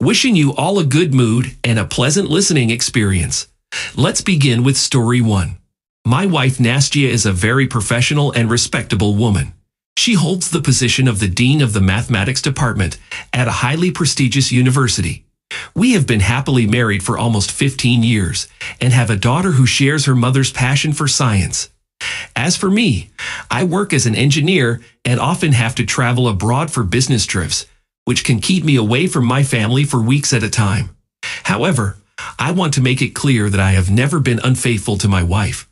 Wishing you all a good mood and a pleasant listening experience. Let's begin with story 1. My wife Nastya is a very professional and respectable woman. She holds the position of the Dean of the Mathematics Department at a highly prestigious university. We have been happily married for almost 15 years and have a daughter who shares her mother's passion for science. As for me, I work as an engineer and often have to travel abroad for business trips, which can keep me away from my family for weeks at a time. However, I want to make it clear that I have never been unfaithful to my wife.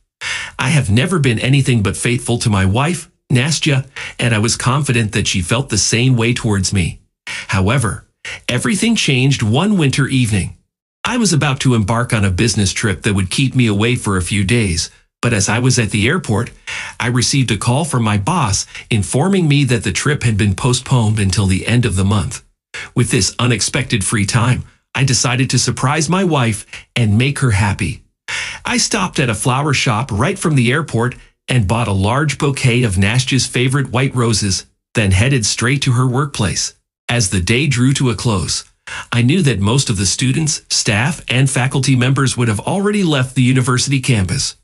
I have never been anything but faithful to my wife, Nastya, and I was confident that she felt the same way towards me. However, everything changed one winter evening. I was about to embark on a business trip that would keep me away for a few days, but as I was at the airport, I received a call from my boss informing me that the trip had been postponed until the end of the month. With this unexpected free time, I decided to surprise my wife and make her happy. I stopped at a flower shop right from the airport and bought a large bouquet of Nastya's favorite white roses, then headed straight to her workplace. As the day drew to a close, I knew that most of the students, staff, and faculty members would have already left the university campus.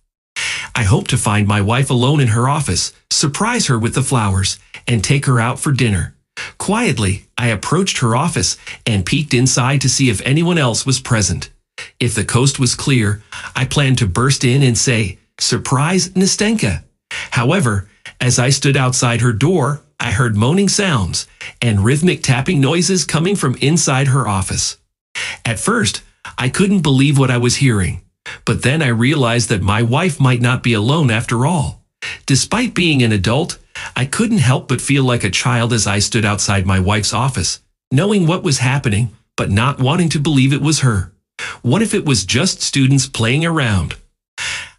I hoped to find my wife alone in her office, surprise her with the flowers, and take her out for dinner. Quietly, I approached her office and peeked inside to see if anyone else was present. If the coast was clear, I planned to burst in and say, "Surprise, Nastenka." However, as I stood outside her door, I heard moaning sounds and rhythmic tapping noises coming from inside her office. At first, I couldn't believe what I was hearing. But then I realized that my wife might not be alone after all. Despite being an adult, I couldn't help but feel like a child as I stood outside my wife's office, knowing what was happening, but not wanting to believe it was her. What if it was just students playing around?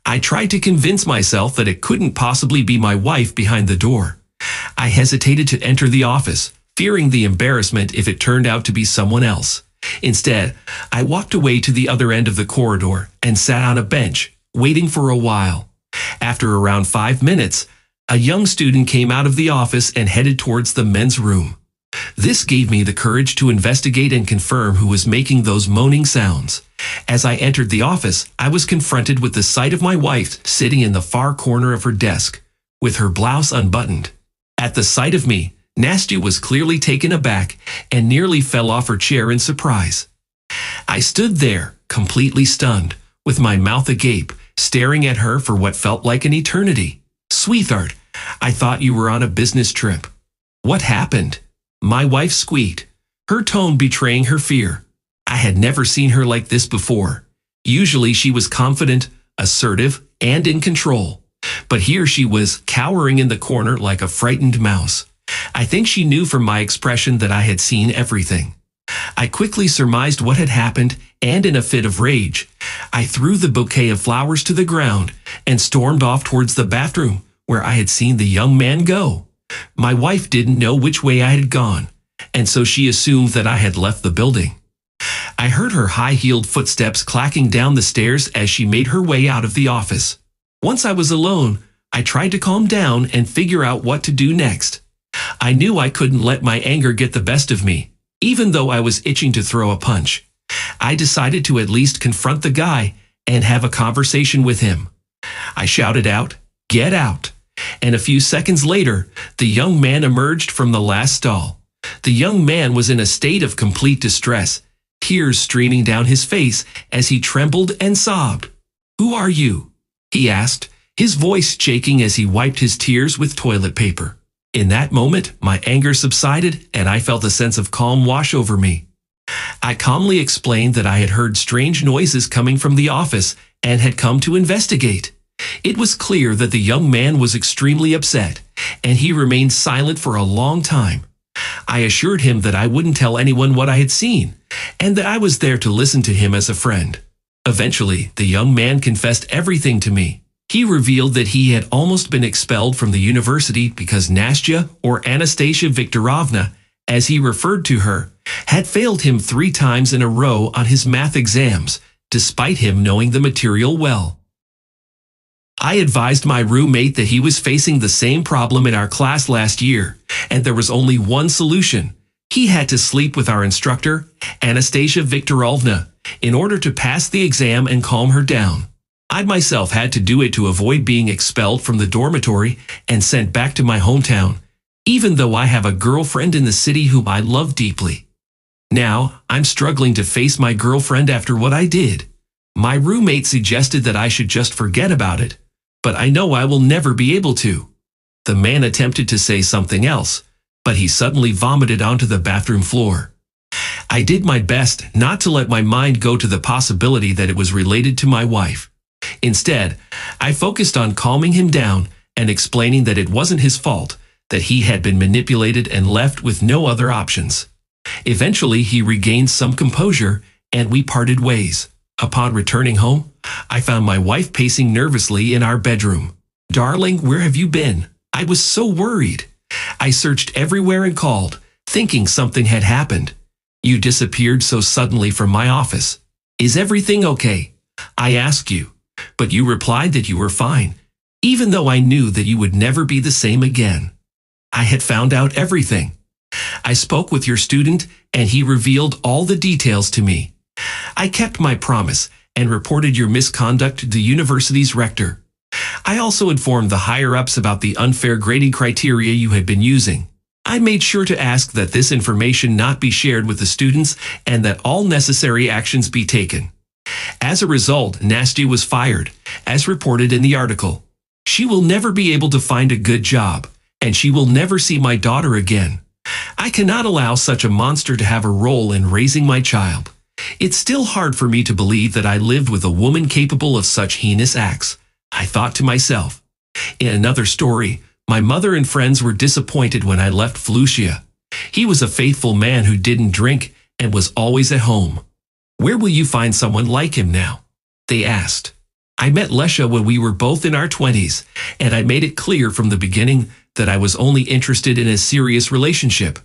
I tried to convince myself that it couldn't possibly be my wife behind the door. I hesitated to enter the office, fearing the embarrassment if it turned out to be someone else. Instead, I walked away to the other end of the corridor and sat on a bench, waiting for a while. After around 5 minutes, a young student came out of the office and headed towards the men's room. This gave me the courage to investigate and confirm who was making those moaning sounds. As I entered the office, I was confronted with the sight of my wife sitting in the far corner of her desk, with her blouse unbuttoned. At the sight of me, Nastya was clearly taken aback and nearly fell off her chair in surprise. I stood there, completely stunned, with my mouth agape, staring at her for what felt like an eternity. "Sweetheart, I thought you were on a business trip. What happened?" My wife squeaked, her tone betraying her fear. I had never seen her like this before. Usually she was confident, assertive, and in control. But here she was, cowering in the corner like a frightened mouse. I think she knew from my expression that I had seen everything. I quickly surmised what had happened, and in a fit of rage, I threw the bouquet of flowers to the ground and stormed off towards the bathroom where I had seen the young man go. My wife didn't know which way I had gone, and so she assumed that I had left the building. I heard her high-heeled footsteps clacking down the stairs as she made her way out of the office. Once I was alone, I tried to calm down and figure out what to do next. I knew I couldn't let my anger get the best of me, even though I was itching to throw a punch. I decided to at least confront the guy and have a conversation with him. I shouted out, "Get out!" And a few seconds later, the young man emerged from the last stall. The young man was in a state of complete distress, tears streaming down his face as he trembled and sobbed. "Who are you?" he asked, his voice shaking as he wiped his tears with toilet paper. In that moment, my anger subsided and I felt a sense of calm wash over me. I calmly explained that I had heard strange noises coming from the office and had come to investigate. It was clear that the young man was extremely upset, and he remained silent for a long time. I assured him that I wouldn't tell anyone what I had seen, and that I was there to listen to him as a friend. Eventually, the young man confessed everything to me. He revealed that he had almost been expelled from the university because Nastya, or Anastasia Viktorovna, as he referred to her, had failed him 3 times in a row on his math exams, despite him knowing the material well. I advised my roommate that he was facing the same problem in our class last year, and there was only one solution. He had to sleep with our instructor, Anastasia Viktorovna, in order to pass the exam and calm her down. I myself had to do it to avoid being expelled from the dormitory and sent back to my hometown, even though I have a girlfriend in the city whom I love deeply. Now, I'm struggling to face my girlfriend after what I did. My roommate suggested that I should just forget about it, but I know I will never be able to. The man attempted to say something else, but he suddenly vomited onto the bathroom floor. I did my best not to let my mind go to the possibility that it was related to my wife. Instead, I focused on calming him down and explaining that it wasn't his fault, that he had been manipulated and left with no other options. Eventually, he regained some composure and we parted ways. Upon returning home, I found my wife pacing nervously in our bedroom. "Darling, where have you been? I was so worried. I searched everywhere and called, thinking something had happened. You disappeared so suddenly from my office. Is everything okay? I asked you, but you replied that you were fine, even though I knew that you would never be the same again. I had found out everything. I spoke with your student and he revealed all the details to me. I kept my promise and reported your misconduct to the university's rector. I also informed the higher-ups about the unfair grading criteria you had been using. I made sure to ask that this information not be shared with the students and that all necessary actions be taken. As a result, Nastya was fired, as reported in the article. She will never be able to find a good job, and she will never see my daughter again. I cannot allow such a monster to have a role in raising my child. It's still hard for me to believe that I lived with a woman capable of such heinous acts, I thought to myself. In another story, my mother and friends were disappointed when I left Flucia. He was a faithful man who didn't drink and was always at home. Where will you find someone like him now? They asked. I met Lesha when we were both in our 20s, and I made it clear from the beginning that I was only interested in a serious relationship.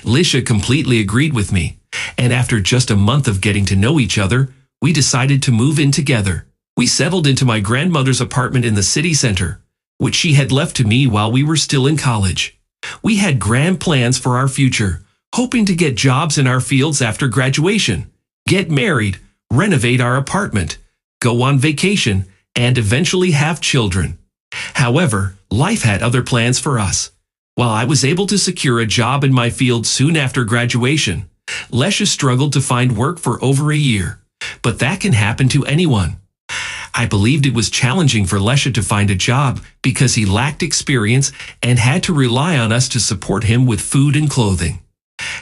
Lesha completely agreed with me, and after just a month of getting to know each other, we decided to move in together. We settled into my grandmother's apartment in the city center, which she had left to me while we were still in college. We had grand plans for our future, hoping to get jobs in our fields after graduation, get married, renovate our apartment, go on vacation, and eventually have children. However, life had other plans for us. While I was able to secure a job in my field soon after graduation, Lesha struggled to find work for over a year. But that can happen to anyone. I believed it was challenging for Lesha to find a job because he lacked experience and had to rely on us to support him with food and clothing.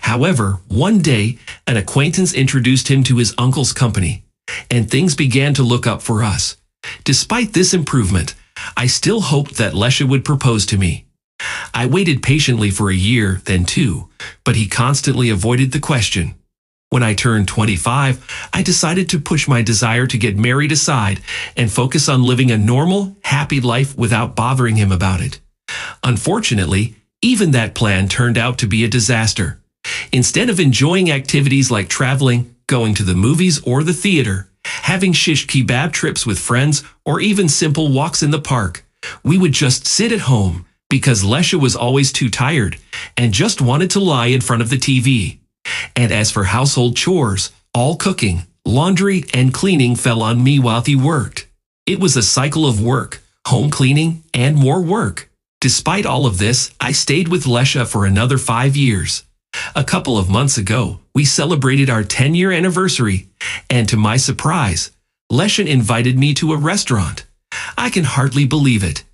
However, one day, an acquaintance introduced him to his uncle's company, and things began to look up for us. Despite this improvement, I still hoped that Lesha would propose to me. I waited patiently for a year, then 2, but he constantly avoided the question. When I turned 25, I decided to push my desire to get married aside and focus on living a normal, happy life without bothering him about it. Unfortunately, even that plan turned out to be a disaster. Instead of enjoying activities like traveling, going to the movies or the theater, having shish kebab trips with friends, or even simple walks in the park, we would just sit at home because Lesha was always too tired and just wanted to lie in front of the TV. And as for household chores, all cooking, laundry, and cleaning fell on me while he worked. It was a cycle of work, home cleaning, and more work. Despite all of this, I stayed with Lesha for another 5 years. A couple of months ago, we celebrated our 10-year anniversary, and to my surprise, Lesha invited me to a restaurant. I can hardly believe it.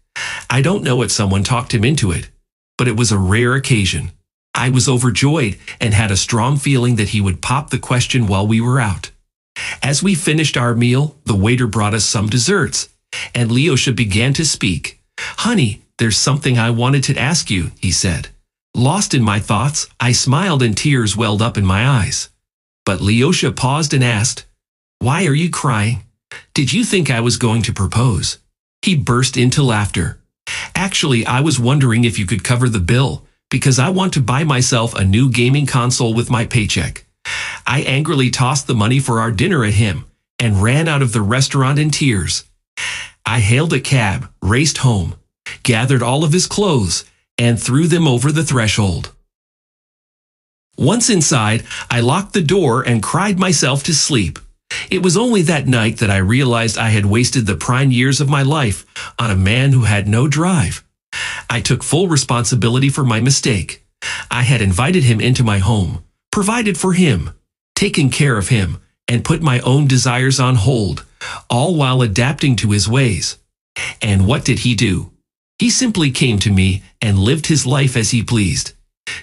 I don't know if someone talked him into it, but it was a rare occasion. I was overjoyed and had a strong feeling that he would pop the question while we were out. As we finished our meal, the waiter brought us some desserts, and Lyosha began to speak. "Honey, there's something I wanted to ask you," he said. Lost in my thoughts, I smiled and tears welled up in my eyes. But Lyosha paused and asked, "Why are you crying? Did you think I was going to propose?" He burst into laughter. "Actually, I was wondering if you could cover the bill, because I want to buy myself a new gaming console with my paycheck." I angrily tossed the money for our dinner at him and ran out of the restaurant in tears. I hailed a cab, raced home, gathered all of his clothes, and threw them over the threshold. Once inside, I locked the door and cried myself to sleep. It was only that night that I realized I had wasted the prime years of my life on a man who had no drive. I took full responsibility for my mistake. I had invited him into my home, provided for him, taken care of him, and put my own desires on hold, all while adapting to his ways. And what did he do? He simply came to me and lived his life as he pleased.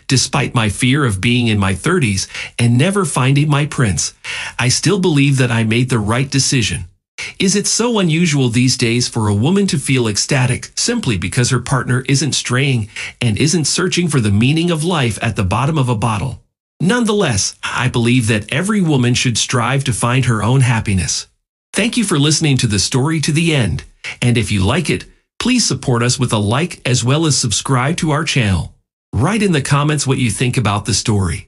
Despite my fear of being in my 30s and never finding my prince, I still believe that I made the right decision. Is it so unusual these days for a woman to feel ecstatic simply because her partner isn't straying and isn't searching for the meaning of life at the bottom of a bottle? Nonetheless, I believe that every woman should strive to find her own happiness. Thank you for listening to the story to the end, and if you like it, please support us with a like as well as subscribe to our channel. Write in the comments what you think about the story.